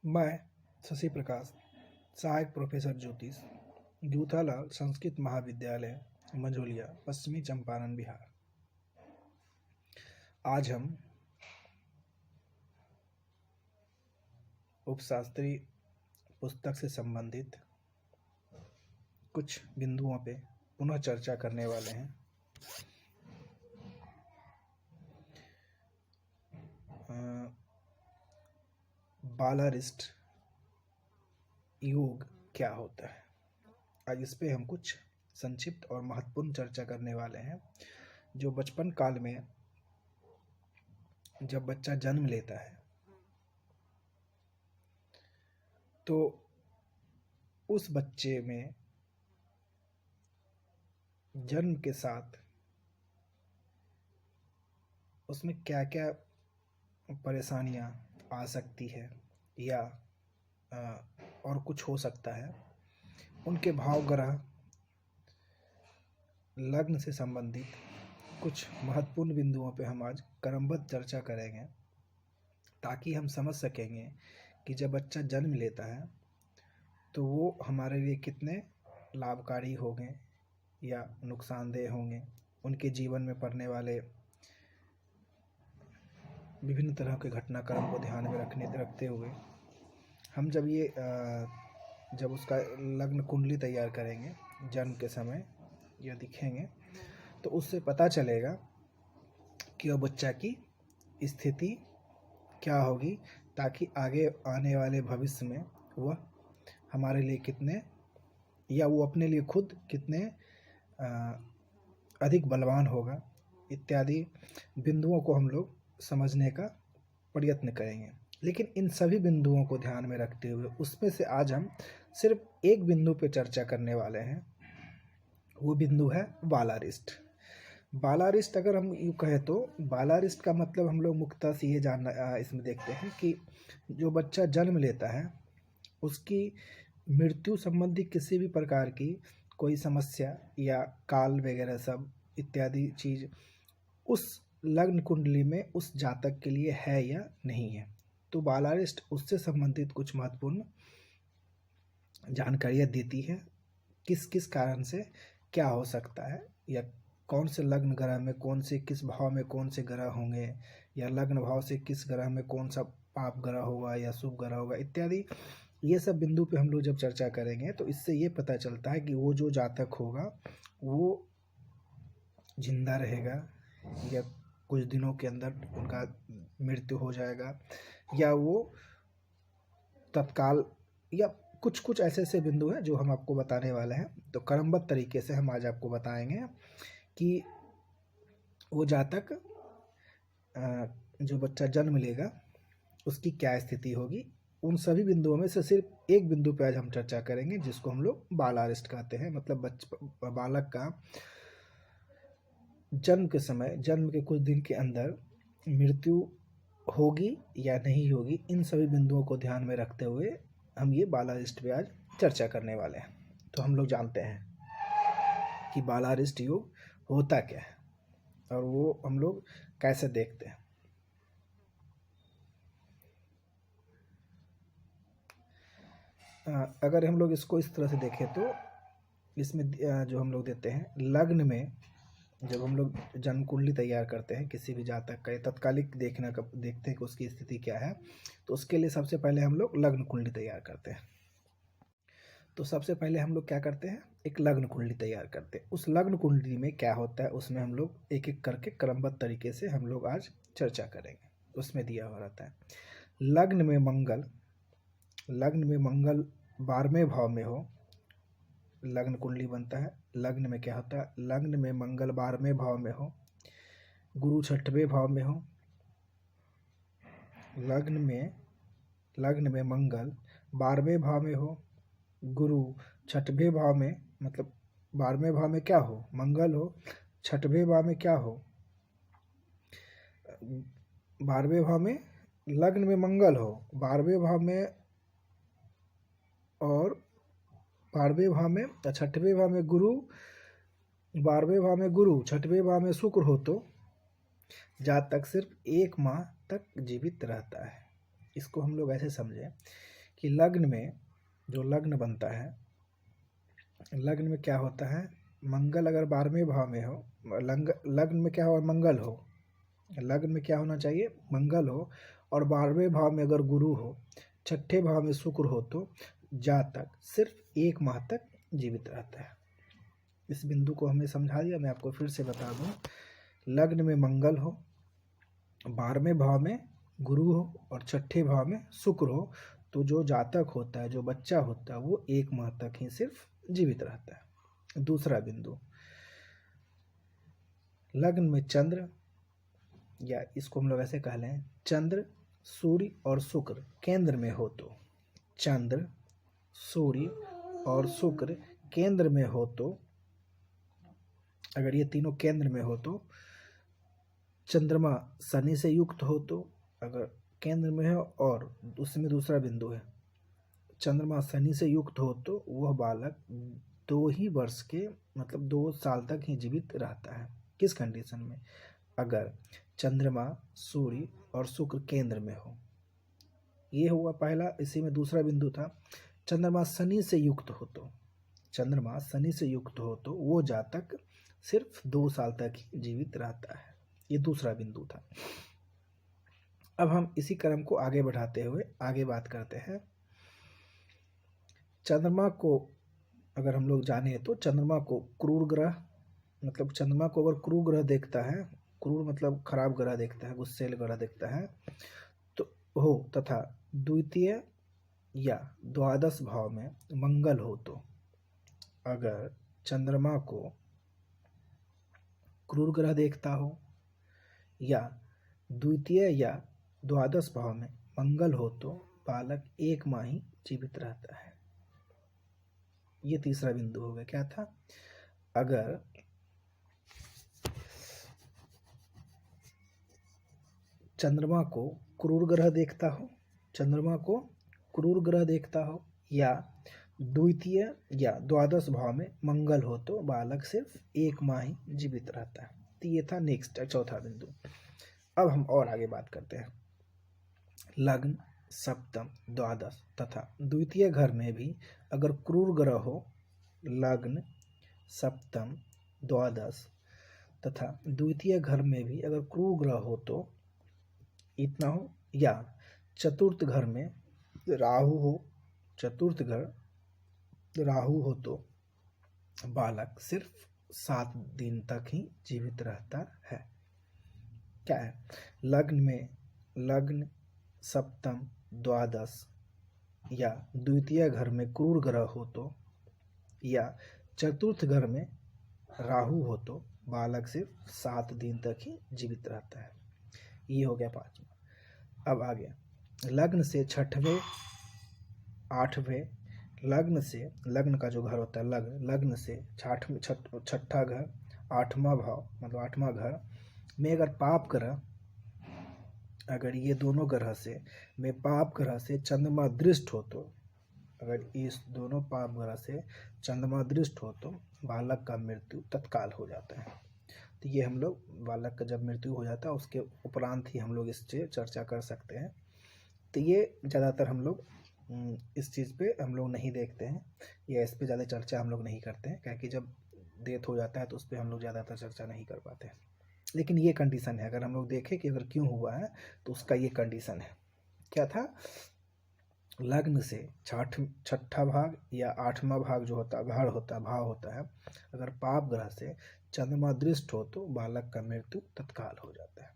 मैं शशि प्रकाश, सहायक प्रोफेसर ज्योतिष, जूथालाल संस्कृत महाविद्यालय, मंझोलिया, पश्चिमी चंपारण, बिहार। आज हम उपशास्त्री पुस्तक से संबंधित कुछ बिंदुओं पे पुनः चर्चा करने वाले हैं। बालारिस्ट योग क्या होता है, आज इस पे हम कुछ संक्षिप्त और महत्वपूर्ण चर्चा करने वाले हैं। जो बचपन काल में जब बच्चा जन्म लेता है तो उस बच्चे में जन्म के साथ उसमें क्या क्या परेशानियां आ सकती है या और कुछ हो सकता है, उनके भाव ग्रह लग्न से संबंधित कुछ महत्वपूर्ण बिंदुओं पे हम आज क्रमबद्ध चर्चा करेंगे, ताकि हम समझ सकेंगे कि जब बच्चा जन्म लेता है तो वो हमारे लिए कितने लाभकारी होंगे या नुकसानदेह होंगे। उनके जीवन में पड़ने वाले विभिन्न तरह के घटनाक्रम को ध्यान में रखते हुए हम जब उसका लग्न कुंडली तैयार करेंगे, जन्म के समय यह दिखेंगे तो उससे पता चलेगा कि वह बच्चा की स्थिति क्या होगी, ताकि आगे आने वाले भविष्य में वह हमारे लिए कितने या वो अपने लिए खुद कितने अधिक बलवान होगा, इत्यादि बिंदुओं को हम लोग समझने का प्रयत्न करेंगे। लेकिन इन सभी बिंदुओं को ध्यान में रखते हुए उसमें से आज हम सिर्फ एक बिंदु पर चर्चा करने वाले हैं। वो बिंदु है बालारिस्ट। बालारिस्ट अगर हम यूँ कहें तो बालारिस्ट का मतलब हम लोग मुख्यतः से ये जानना इसमें देखते हैं कि जो बच्चा जन्म लेता है उसकी मृत्यु संबंधी किसी भी प्रकार की कोई समस्या या काल वगैरह सब इत्यादि चीज़ उस लग्न कुंडली में उस जातक के लिए है या नहीं है। तो बालारिस्ट उससे संबंधित कुछ महत्वपूर्ण जानकारियाँ देती है, किस किस कारण से क्या हो सकता है, या कौन से लग्न ग्रह में कौन से किस भाव में कौन से ग्रह होंगे, या लग्न भाव से किस ग्रह में कौन सा पाप ग्रह होगा या शुभ ग्रह होगा इत्यादि। ये सब बिंदु पे हम लोग जब चर्चा करेंगे तो इससे ये पता चलता है कि वो जो जातक होगा वो जिंदा रहेगा या कुछ दिनों के अंदर उनका मृत्यु हो जाएगा, या वो तत्काल, या कुछ कुछ ऐसे बिंदु हैं जो हम आपको बताने वाले हैं। तो क्रमबद्ध तरीके से हम आज आपको बताएंगे कि वो जातक जो बच्चा जन्म लेगा उसकी क्या स्थिति होगी। उन सभी बिंदुओं में से सिर्फ एक बिंदु पे आज हम चर्चा करेंगे, जिसको हम लोग बालारिस्ट कहते हैं। मतलब बालक का जन्म के समय, जन्म के कुछ दिन के अंदर मृत्यु होगी या नहीं होगी, इन सभी बिंदुओं को ध्यान में रखते हुए हम ये बालारिस्ट पे आज चर्चा करने वाले हैं। तो हम लोग जानते हैं कि बालारिस्ट योग होता क्या है और वो हम लोग कैसे देखते हैं। अगर हम लोग इसको इस तरह से देखें तो इसमें जो हम लोग देते हैं लग्न में, जब हम लोग जन्म कुंडली तैयार करते हैं किसी भी जातक का, तत्कालिक देखते हैं कि उसकी स्थिति क्या है, तो उसके लिए सबसे पहले हम लोग लग्न कुंडली तैयार करते हैं। तो सबसे पहले हम लोग क्या करते हैं, एक लग्न कुंडली तैयार करते हैं। उस लग्न कुंडली में क्या होता है उसमें हम लोग एक एक करके क्रमबद्ध तरीके से हम लोग आज चर्चा करेंगे। उसमें दिया हुआ रहता है लग्न में मंगल 12वें भाव में हो, लग्न कुंडली बनता है। लग्न में क्या होता है, लग्न में मंगल 12वें भाव में हो, गुरु 6वें भाव में हो। लग्न में मंगल 12वें भाव में हो, गुरु 6वें भाव में, मतलब 12वें भाव में क्या हो, मंगल हो, 6वें भाव में क्या हो, 12वें भाव में लग्न में मंगल हो, 12वें भाव में, और 12वें भाव में, 6वें भाव में गुरु, 12वें भाव में गुरु, 6वें भाव में शुक्र हो, तो जातक सिर्फ 1 माह तक जीवित रहता है। इसको हम लोग ऐसे समझें कि लग्न में जो लग्न बनता है, लग्न में क्या होता है, मंगल अगर 12वें भाव में हो, लग्न में क्या हो, मंगल हो, लग्न में क्या होना चाहिए, मंगल हो, और 12वें भाव में अगर गुरु हो, 6ठे भाव में शुक्र हो, तो जातक सिर्फ 1 माह तक जीवित रहता है। इस बिंदु को हमने समझा दिया। मैं आपको फिर से बता दूं, लग्न में मंगल हो, 12वें भाव में गुरु हो और 6ठे भाव में शुक्र हो, तो जो जातक होता है, जो बच्चा होता है, वो 1 माह तक ही सिर्फ जीवित रहता है। दूसरा बिंदु, लग्न में चंद्र, या इसको हम लोग ऐसे कह लें, चंद्र, सूर्य और शुक्र केंद्र में हो, तो चंद्र, सूर्य और शुक्र केंद्र में हो, तो अगर ये तीनों केंद्र में हो, तो चंद्रमा शनि से युक्त हो, तो अगर केंद्र में हो, और उसमें दूसरा बिंदु है, चंद्रमा शनि से युक्त हो, तो वह बालक 2 ही वर्ष के, मतलब 2 साल तक ही जीवित रहता है। किस कंडीशन में, अगर चंद्रमा, सूर्य और शुक्र केंद्र में हो। ये हुआ पहला। इसी में दूसरा बिंदु था, चंद्रमा शनि से युक्त हो, तो चंद्रमा शनि से युक्त हो, तो वो जातक सिर्फ 2 साल तक ही जीवित रहता है। ये दूसरा बिंदु था। अब हम इसी क्रम को आगे बढ़ाते हुए आगे बात करते हैं। चंद्रमा को अगर हम लोग जाने, तो चंद्रमा को क्रूर ग्रह, मतलब चंद्रमा को अगर क्रूर ग्रह देखता है, क्रूर मतलब खराब ग्रह देखता है, गुस्सेल ग्रह देखता है, तो हो, तथा द्वितीय या द्वादश भाव में मंगल हो, तो अगर चंद्रमा को क्रूर ग्रह देखता हो या द्वितीय या द्वादश भाव में मंगल हो, तो बालक 1 माह ही जीवित रहता है। ये तीसरा बिंदु हो गया। क्या था, अगर चंद्रमा को क्रूर ग्रह देखता हो, चंद्रमा को क्रूर ग्रह देखता हो, या द्वितीय या द्वादश भाव में मंगल हो, तो बालक सिर्फ 1 माह ही जीवित रहता है। तो ये था नेक्स्ट, चौथा बिंदु। अब हम और आगे बात करते हैं। लग्न, सप्तम, द्वादश तथा द्वितीय घर में भी अगर क्रूर ग्रह हो, लग्न, सप्तम, द्वादश तथा द्वितीय घर में भी अगर क्रूर ग्रह हो, तो इतना हो, या चतुर्थ घर में राहु हो, चतुर्थ घर राहु हो, तो बालक सिर्फ 7 दिन तक ही जीवित रहता है। क्या है, लग्न में लग्न, सप्तम, द्वादश या द्वितीय घर में क्रूर ग्रह हो, तो या चतुर्थ घर में राहु हो, तो बालक सिर्फ 7 दिन तक ही जीवित रहता है। ये हो गया 5वां। अब आगे, लग्न से 6ठवें, 8वें, लग्न से, लग्न का जो घर होता है लग्न से 6ठा घर, 8वां भाव मतलब 8वां घर में अगर पाप ग्रह, अगर ये दोनों ग्रह से में पाप ग्रह से चंद्रमा दृष्ट हो, तो अगर इस दोनों पाप ग्रह से चंद्रमा दृष्ट हो, तो बालक का मृत्यु तत्काल हो जाता है। तो ये हम लोग, बालक का जब मृत्यु हो जाता है उसके उपरांत ही हम लोग इस पे चर्चा कर सकते हैं। तो ये ज़्यादातर हम लोग इस चीज़ पे हम लोग नहीं देखते हैं, या इस पे ज़्यादा चर्चा हम लोग नहीं करते हैं, क्योंकि जब डेथ हो जाता है तो उस पर हम लोग ज़्यादातर चर्चा नहीं कर पाते हैं। लेकिन ये कंडीशन है, अगर हम लोग देखें कि अगर क्यों हुआ है, तो उसका ये कंडीशन है। क्या था, लग्न से 6ठा भाग या 8वां भाग जो होता है, घर होता है, भाव होता है, अगर पाप ग्रह से चंद्रमा दृष्ट हो, तो बालक का मृत्यु तत्काल हो जाता है।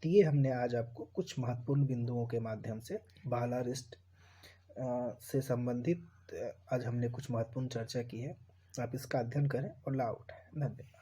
तो ये हमने आज आपको कुछ महत्वपूर्ण बिंदुओं के माध्यम से बालारिष्ट से संबंधित आज हमने कुछ महत्वपूर्ण चर्चा की है। आप इसका अध्ययन करें और लाभ उठाएं। धन्यवाद।